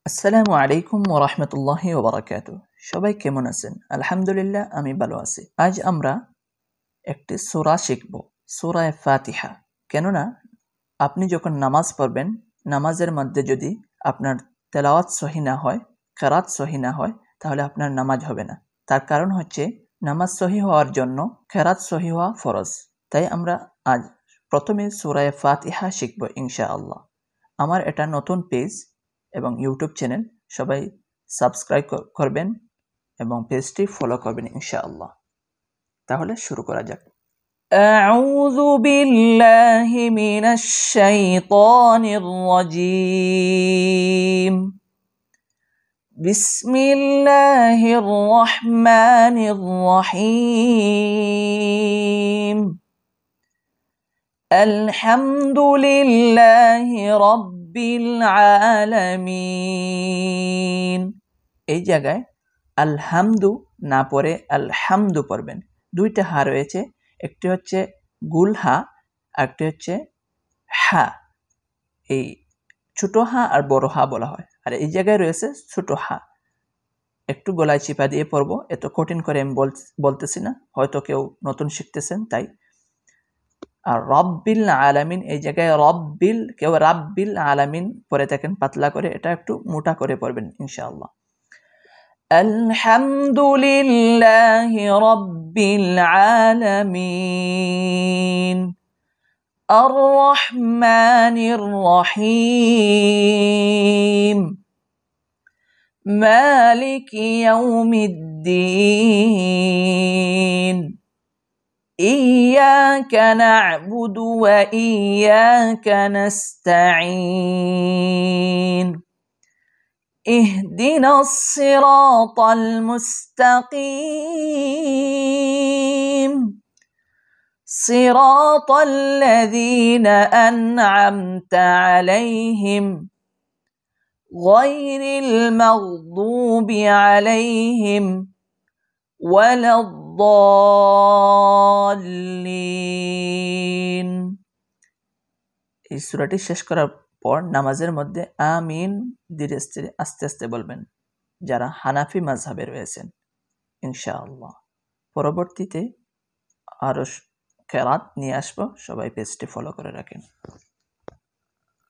আসসালামু আলাইকুম ওয়া রাহমাতুল্লাহি ওয়া বারাকাতুহু। সবাই কেমন আছেন? আলহামদুলিল্লাহ আমি ভালো আছি। আজ আমরা একটি সূরা শিখব, সূরা ফাতিহা। কেননা আপনি যখন নামাজ পড়বেন, নামাজের মধ্যে যদি আপনার তেলাওয়াত সহি না হয়, কিরাত সহি না হয়, তাহলে আপনার নামাজ হবে না। তার কারণ হচ্ছে নামাজ সহি হওয়ার জন্য কিরাত সহি হওয়া ফরজ। তাই আমরা আজ প্রথমে সূরা ফাতিহা শিখব ইনশাআল্লাহ। আমার এটা নতুন পেজ এবং ইউটিউব চ্যানেল, সবাই সাবস্ক্রাইব করবেন এবং পেজটি ফলো করবেন ইনশাআল্লাহ। তাহলে শুরু করা যাক। আউযু বিল্লাহি মিনাশ শাইতানির রাজীম। বিসমিল্লাহির রহমানির রহিম। আলহামদুলিল্লাহি রাব্বিল আলামিন। এই জায়গায় আলহামদু না পড়ে আলহামদু পড়বেন। দুইটা হা রয়েছে, একটি হচ্ছে গুল হা, আরেকটি হচ্ছে হা। এই ছোট হা আর বড় হা বলা হয়, আর এই জায়গায় রয়েছে ছোট হা। একটু গলায় চিপা দিয়ে পড়বো, এত কঠিন করে আমি বলতেছি না, হয়তো কেউ নতুন শিখতেছেন তাই। আর রব্বিল আলামিন, এই জায়গায় রব্বিল, কেউ রাব্বিল আলামিন পরে থাকেন পাতলা করে, এটা একটু মোটা করে পড়বেন ইনশাআল্লাহ। আলহামদুলিল্লাহি রাব্বিল আলামিন আর রহমানির রহিম মালিকি ইয়াউমিদ্দিন إياك نعبد وإياك نستعين اهدنا الصراط المستقيم صراط الذين أنعمت عليهم غير المغضوب عليهم ولا الضالين। এই সূরাটি শেষ করার পর নামাজের মধ্যে আমিন ধীরে আস্তে আস্তে বলবেন, যারা হানাফি মাযহাবে রয়েছেন ইনশাআল্লাহ। পরবর্তীতে আরো কিরাত নিয়ে আসবো, সবাই পেজটি ফলো করে রাখেন।